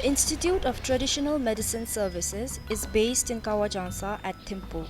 The Institute of Traditional Medicine Services is based in Kawajansa at Thimphu.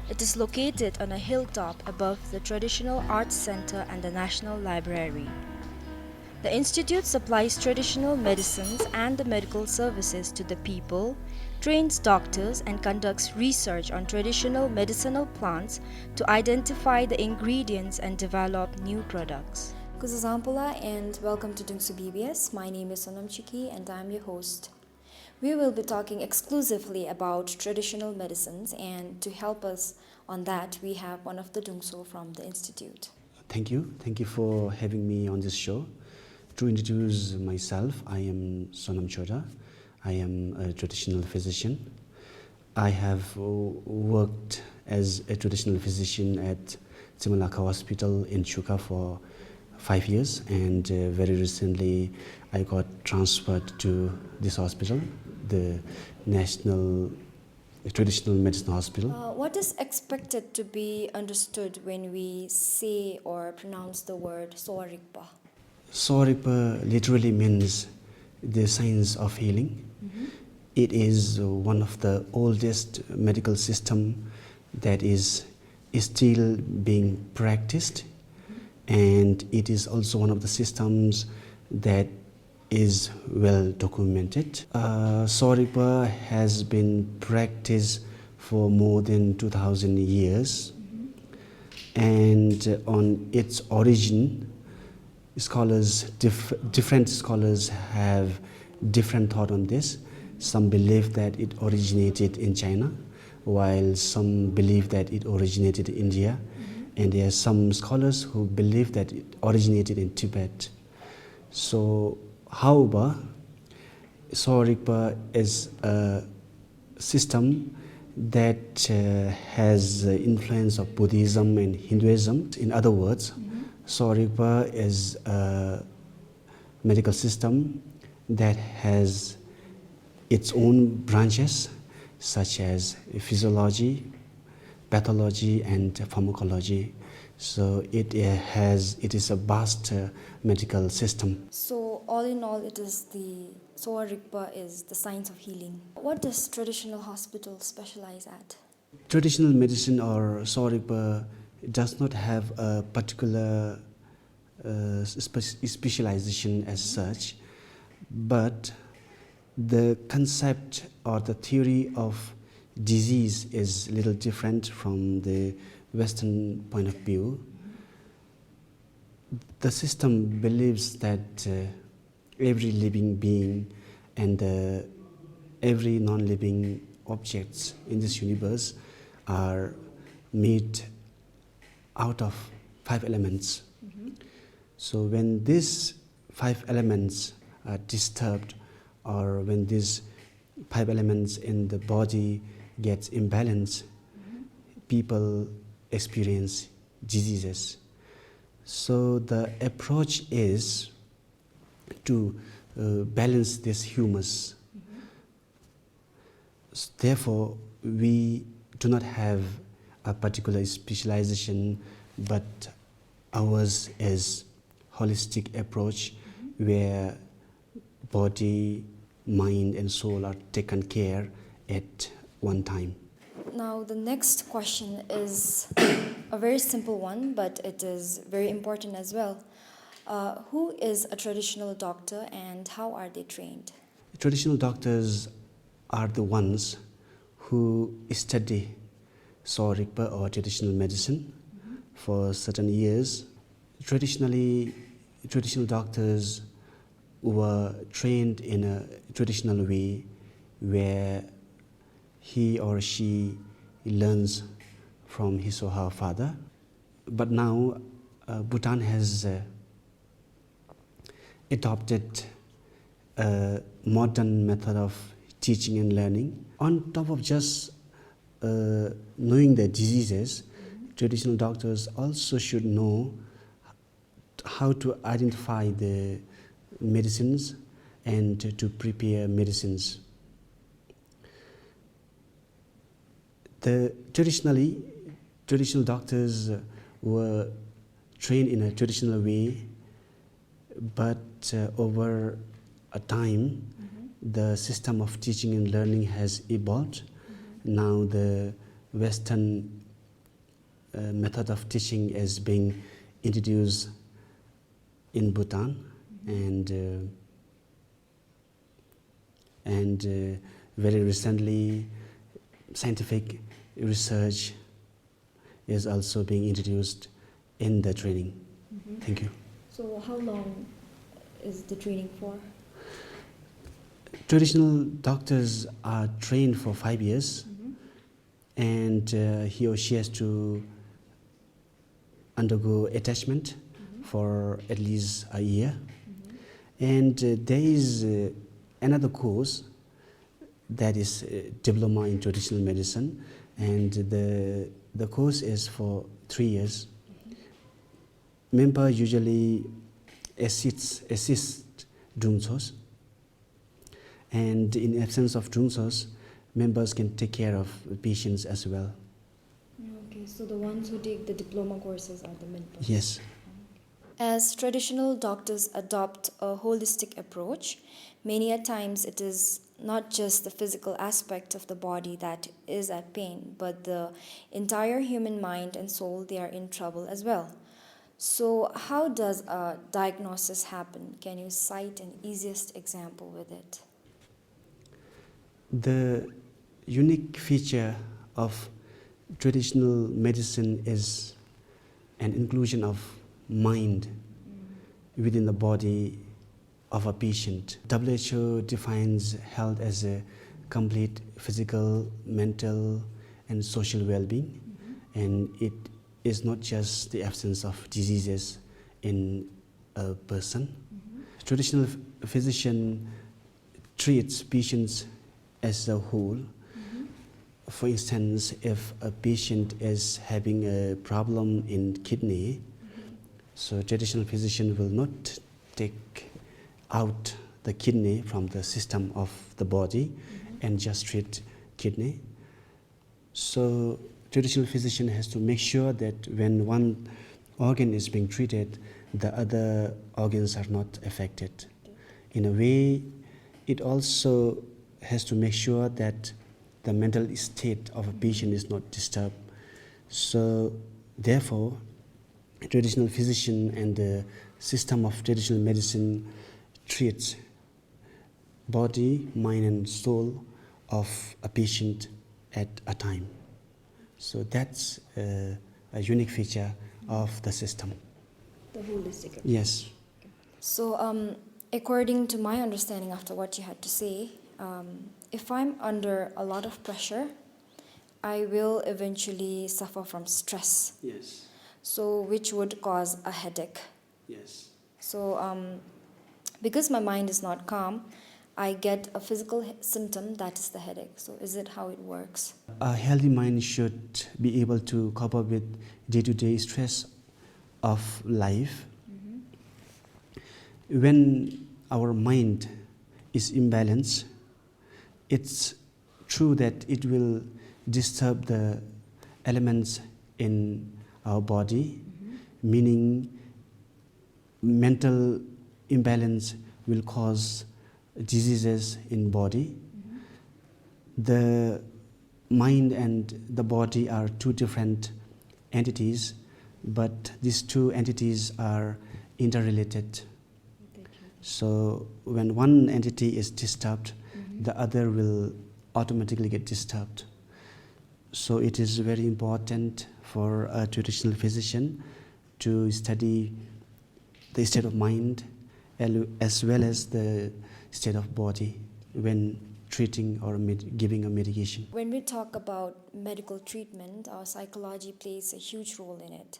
It is located on a hilltop above the Traditional Arts Center and the National Library. The institute supplies traditional medicines and the medical services to the people, trains doctors, and conducts research on traditional medicinal plants to identify the ingredients and develop new products. Kuzazampula and welcome to Dungtsho BBS. My name is Sonam Chiki and I'm your host. We will be talking exclusively about traditional medicines, and to help us on that, we have one of the Dungtsho from the institute. Thank you. Thank you for having me on this show. To introduce myself, I am Sonam Chora. I am a traditional physician. I have worked as a traditional physician at Tsimalaka Hospital in Chuka for 5 years, and very recently I got transferred to this hospital, the National Traditional Medicine Hospital. What is expected to be understood when we say or pronounce the word Soarikpa? Soarikpa literally means the science of healing. It is one of the oldest medical system that is still being practiced, and it is also one of the systems that is well documented. Soarikpa has been practiced for more than 2000 years, and on its origin, different scholars have different thought on this. Some believe that it originated in China, while some believe that it originated in India, and there are some scholars who believe that it originated in Tibet. So, however, Soarikpa is a system that has influence of Buddhism and Hinduism. In other words, Soarikpa is a medical system that has its own branches, such as physiology, pathology, and pharmacology. So it is a vast medical system. So all in all, Soarikpa is the science of healing. What does traditional hospital specialize at? Traditional medicine or Soarikpa does not have a particular specialization as such, but the concept or the theory of disease is a little different from the Western point of view. The system believes that every living being and every non-living objects in this universe are made out of 5 elements. So when these 5 elements are disturbed, or when these 5 elements in the body gets imbalanced, people experience diseases. So the approach is to balance this humus. Therefore, we do not have a particular specialization, but ours is holistic approach where body, mind, and soul are taken care at one time. Now, the next question is a very simple one, but it is very important as well. Who is a traditional doctor and how are they trained? Traditional doctors are the ones who study Soarikpa or traditional medicine for certain years. Traditionally, traditional doctors were trained in a traditional way where he or she learns from his or her father. But now Bhutan has adopted a modern method of teaching and learning. On top of just knowing the diseases, traditional doctors also should know how to identify the medicines and to prepare medicines. Traditional doctors were trained in a traditional way, but over a time the system of teaching and learning has evolved. Now the Western method of teaching is being introduced in Bhutan, and very recently scientific research is also being introduced in the training. Thank you. So how long is the training for? Traditional doctors are trained for 5 years, and he or she has to undergo attachment for at least a year. And there is another course that is diploma in traditional medicine, and the course is for 3 years. Member usually assist Dungtshos, and in absence of Dungtshos, members can take care of patients as well. Okay, so the ones who take the diploma courses are the mentors. Yes. As traditional doctors adopt a holistic approach, many a times it is not just the physical aspect of the body that is at pain, but the entire human mind and soul, they are in trouble as well. So how does a diagnosis happen? Can you cite an easiest example with it? The unique feature of traditional medicine is an inclusion of mind within the body of a patient. WHO defines health as a complete physical, mental, and social well-being, and it is not just the absence of diseases in a person. Traditional physician treats patients as a whole. For instance, if a patient is having a problem in kidney, so traditional physician will not take out the kidney from the system of the body and just treat kidney. So traditional physician has to make sure that when one organ is being treated, the other organs are not affected. In a way, it also has to make sure that the mental state of a patient is not disturbed. So therefore, a traditional physician and the system of traditional medicine treats body, mind, and soul of a patient at a time. So that's a unique feature of the system. The holistic approach. Yes. So, according to my understanding after what you had to say, if I'm under a lot of pressure, I will eventually suffer from stress. Yes. So, which would cause a headache. Yes. So, because my mind is not calm, I get a physical symptom that is the headache. So, is it how it works? A healthy mind should be able to cope up with day-to-day stress of life. When our mind is imbalanced, it's true that it will disturb the elements in our body, meaning mental imbalance will cause diseases in body. The mind and the body are two different entities, but these two entities are interrelated. So when one entity is disturbed, the other will automatically get disturbed. So it is very important for a traditional physician to study the state of mind as well as the state of body when treating or giving a medication. When we talk about medical treatment, our psychology plays a huge role in it.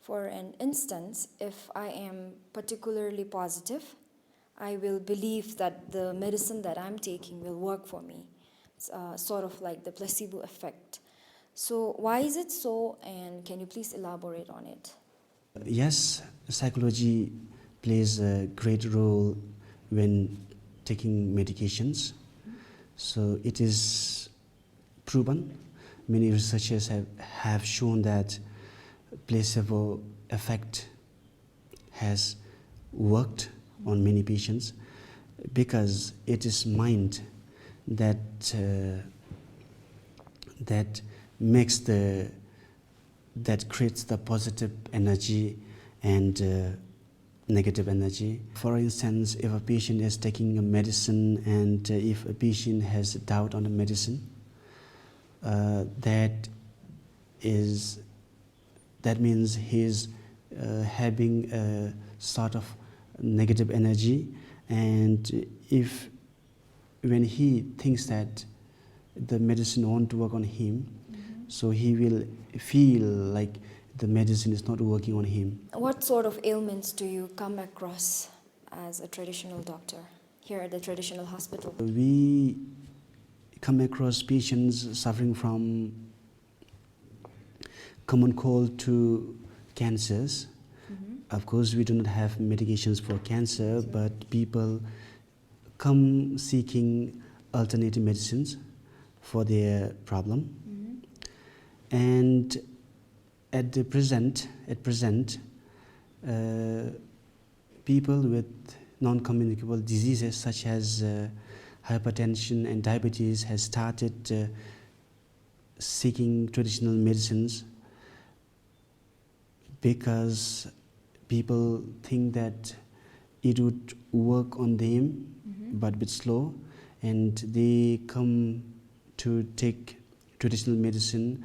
For an instance, if I am particularly positive, I will believe that the medicine that I'm taking will work for me. It's sort of like the placebo effect. So why is it so, and can you please elaborate on it? Yes, psychology plays a great role when taking medications. So it is proven. Many researchers have shown that placebo effect has worked on many patients. because it is mind that that makes that creates the positive energy and negative energy. For instance, if a patient is taking a medicine and if a patient has doubt on the medicine, that means he's having a sort of negative energy, and if when he thinks that the medicine won't work on him, so he will feel like the medicine is not working on him. What sort of ailments do you come across as a traditional doctor here at the traditional hospital? We come across patients suffering from common cold to cancers. Of course, we do not have medications for cancer, but people come seeking alternative medicines for their problem. And at present, people with non-communicable diseases such as hypertension and diabetes has started seeking traditional medicines because people think that it would work on them, but a bit slow, and they come to take traditional medicine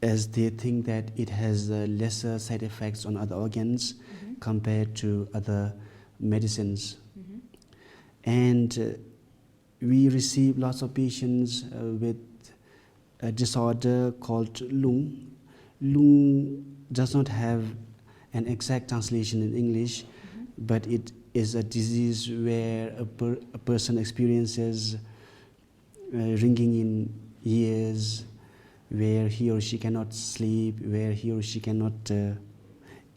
as they think that it has lesser side effects on other organs compared to other medicines. And we receive lots of patients with a disorder called lung. Lung does not have an exact translation in English, but it is a disease where a person experiences ringing in ears, where he or she cannot sleep, where he or she cannot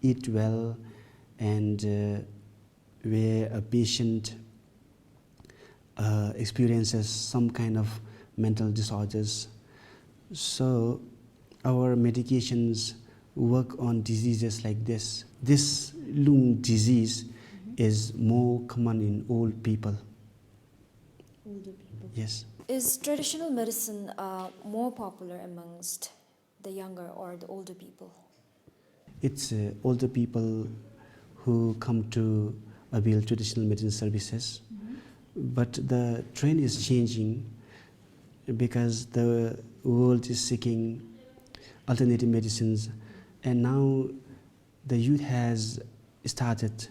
eat well, and where a patient experiences some kind of mental disorders. So our medications work on diseases like this. This lung disease is more common in old people. Older people. Yes. Is traditional medicine more popular amongst the younger or the older people? It's older people who come to avail traditional medicine services. But the trend is changing because the world is seeking alternative medicines, and now the youth has started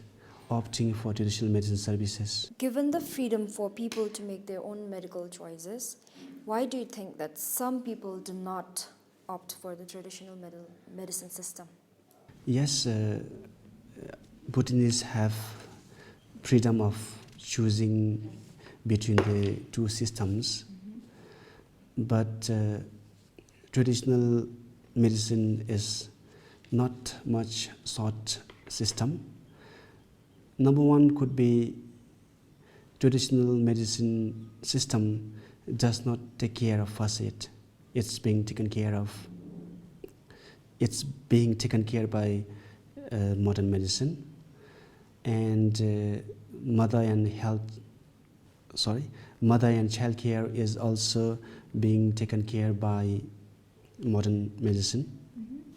opting for traditional medicine services. Given the freedom for people to make their own medical choices, why do you think that some people do not opt for the traditional medicine system? Yes, Bhutanese have freedom of choosing between the two systems, but traditional medicine is not much sought system. Number one could be traditional medicine system does not take care of first aid. It's being taken care of. It's being taken care by modern medicine, and mother and child care is also being taken care by modern medicine.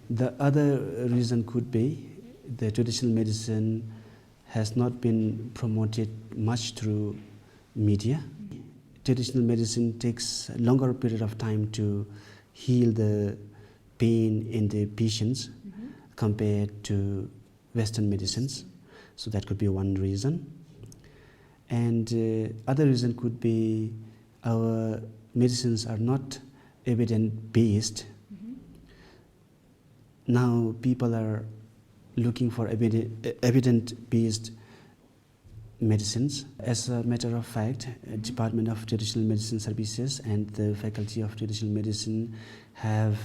The other reason could be the traditional medicine has not been promoted much through media. Traditional medicine takes a longer period of time to heal the pain in the patients compared to Western medicines. So that could be one reason. And other reason could be our medicines are not evidence-based. Now people are looking for evidence-based medicines. As a matter of fact, Department of Traditional Medicine Services and the Faculty of Traditional Medicine have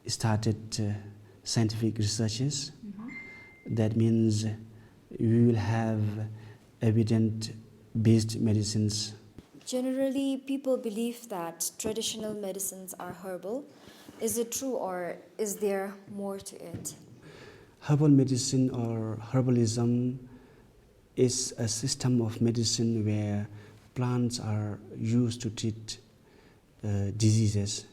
started scientific researches. That means we will have evidence-based medicines. Generally, people believe that traditional medicines are herbal. Is it true, or is there more to it? Herbal medicine or herbalism is a system of medicine where plants are used to treat diseases.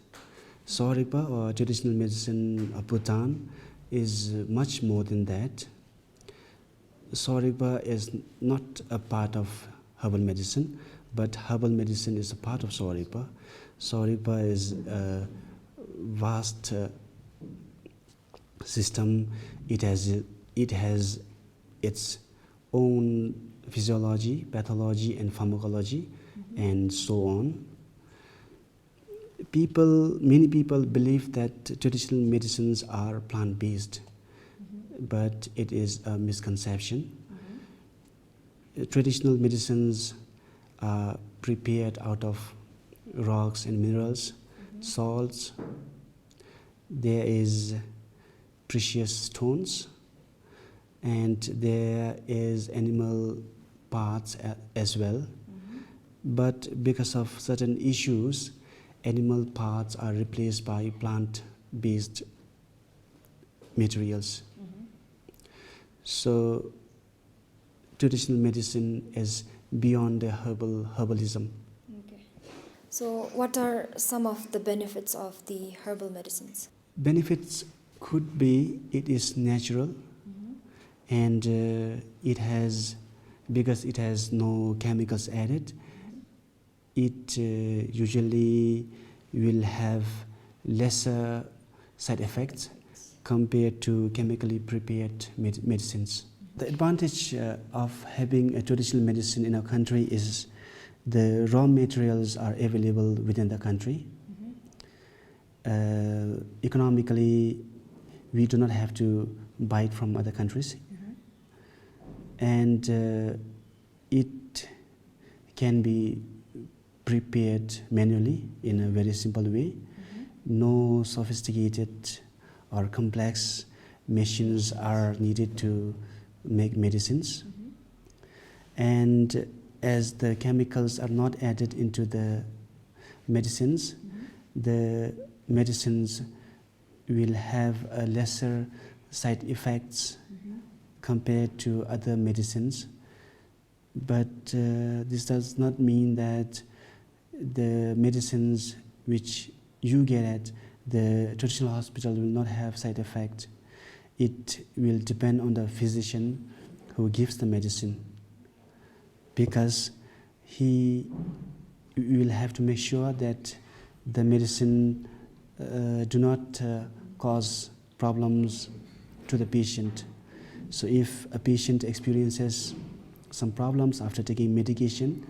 Soripa, or traditional medicine of Bhutan, is much more than that. Soripa is not a part of herbal medicine, but herbal medicine is a part of Soripa. Soripa is a vast system. It has its own physiology, pathology, and pharmacology, and so on. Many people believe that traditional medicines are plant-based, but it is a misconception. Traditional medicines are prepared out of rocks and minerals, salts. There is precious stones, and there is animal parts as well. But because of certain issues, animal parts are replaced by plant-based materials. So traditional medicine is beyond the herbalism. Okay. So what are some of the benefits of the herbal medicines? Benefits could be it is natural, and because it has no chemicals added, it usually will have lesser side effects compared to chemically prepared medicines. The advantage of having a traditional medicine in our country is the raw materials are available within the country. Economically, we do not have to buy it from other countries. And it can be prepared manually in a very simple way. No sophisticated or complex machines are needed to make medicines. And as the chemicals are not added into the medicines, the medicines will have a lesser side effects compared to other medicines. But this does not mean that the medicines which you get at the traditional hospital will not have side effects. It will depend on the physician who gives the medicine, because he will have to make sure that the medicine do not cause problems to the patient. So if a patient experiences some problems after taking medication,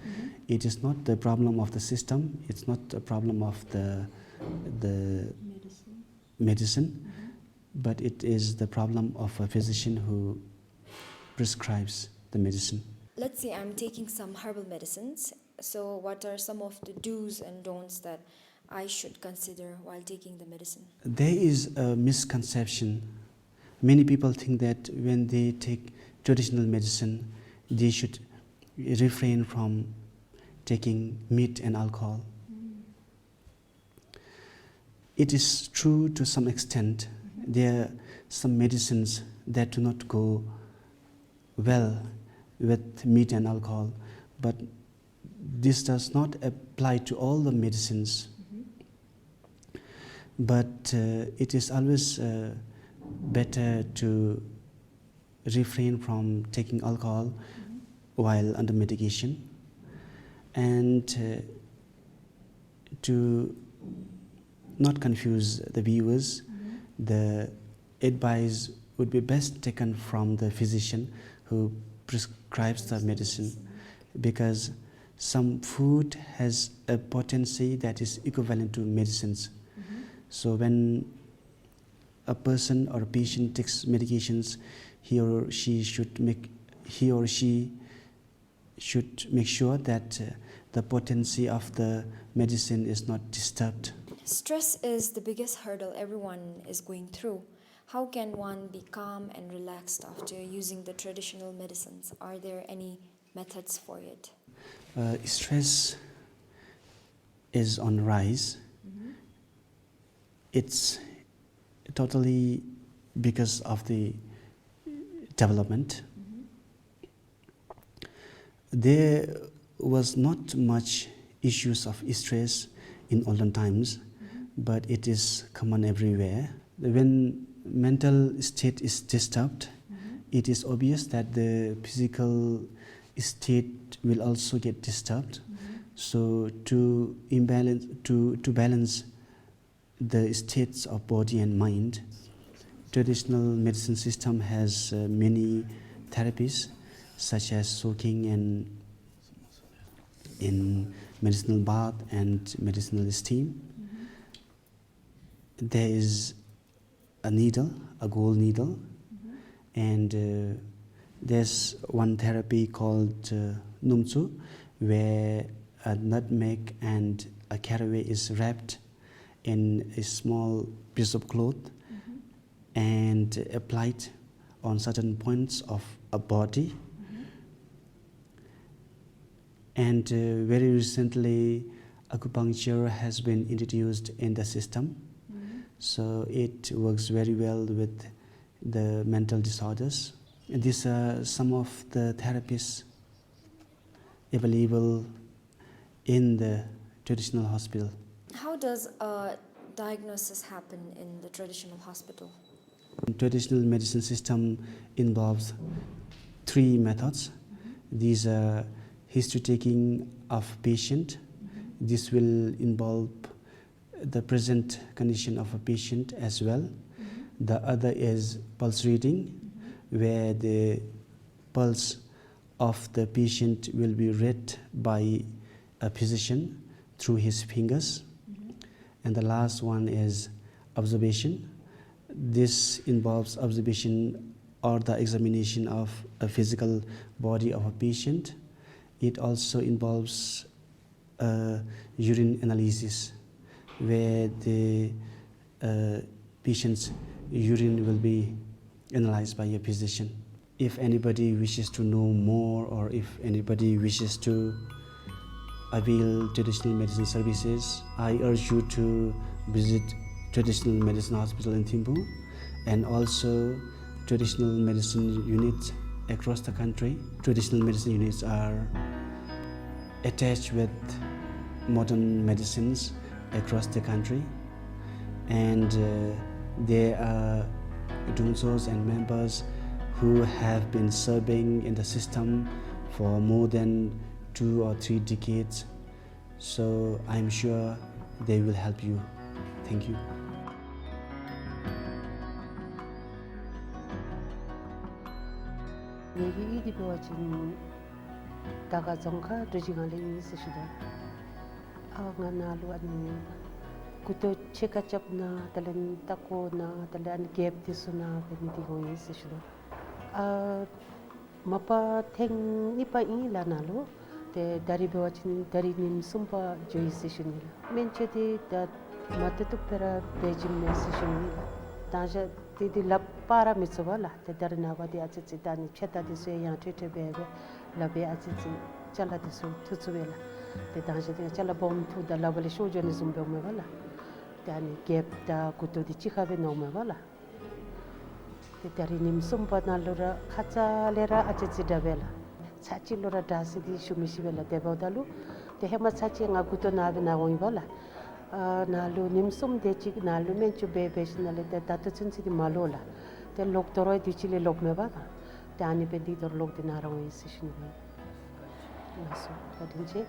it is not the problem of the system, it's not a problem of the medicine, but it is the problem of a physician who prescribes the medicine. Let's say I'm taking some herbal medicines. So what are some of the do's and don'ts that I should consider while taking the medicine? There is a misconception. Many people think that when they take traditional medicine, they should refrain from taking meat and alcohol. It is true to some extent. There are some medicines that do not go well with meat and alcohol, but this does not apply to all the medicines. But it is always better to refrain from taking alcohol while under medication, and to not confuse the viewers. The advice would be best taken from the physician who prescribes the medicine, because some food has a potency that is equivalent to medicines. So when a person or a patient takes medications, he or she should make sure that the potency of the medicine is not disturbed. Stress is the biggest hurdle everyone is going through. How can one be calm and relaxed after using the traditional medicines? Are there any methods for it? Stress is on rise. It's totally because of the development. There was not much issues of stress in olden times, but it is common everywhere. When mental state is disturbed, it is obvious that the physical state will also get disturbed. So to balance the states of body and mind, traditional medicine system has many therapies such as soaking and in medicinal bath and medicinal steam. There is a needle, a gold needle, and there's one therapy called Dungtsho, where a nutmeg and a caraway is wrapped in a small piece of cloth and applied on certain points of a body. And very recently, acupuncture has been introduced in the system. So it works very well with the mental disorders. And these are some of the therapies available in the traditional hospital. How does a diagnosis happen in the traditional hospital? Traditional medicine system involves 3 methods. These are history taking of patient. This will involve the present condition of a patient as well. The other is pulse reading, where the pulse of the patient will be read by a physician through his fingers. And the last one is observation. This involves observation or the examination of a physical body of a patient. It also involves urine analysis, where the patient's urine will be analyzed by a physician. If anybody wishes to know more, or if anybody wishes to avail traditional medicine services, I urge you to visit Traditional Medicine Hospital in Thimphu, and also traditional medicine units across the country. Traditional medicine units are attached with modern medicines across the country, and there are Dungtsos and members who have been serving in the system for more than 2 or 3 decades. So I'm sure they will help you. Thank you. 얘기 이디 배워진 다가 정가 도지간에 있으시다. 아가 나루 아니 kuto cheka chapna talan tako na talan gap disuna bendigo isisdo mapa theng nipa ila nalo te dari bewachin dari nim sumpa joisishini menche de da matatu pera bejim mesishini taja de la para mitsovala te darna wadi achi dani cheta de se ya tete bebe la be achi chala de so tutsuela te taja de chala bom tu da la bale shojo ni zumbe mevala tani gap da kuto di chikabe no mevala te dari nim sumpa na lora khacha lera achi dabela chachi lora dasi di shumishi bela debodalu te hema chachi nga kuto na be na goibala nalu nimsum de chik nalu menchu bebe shnale te tatu chinsi di malola te lok toroi di chile lok meba te ani pe di dor lok di narang isi shini maso kadinche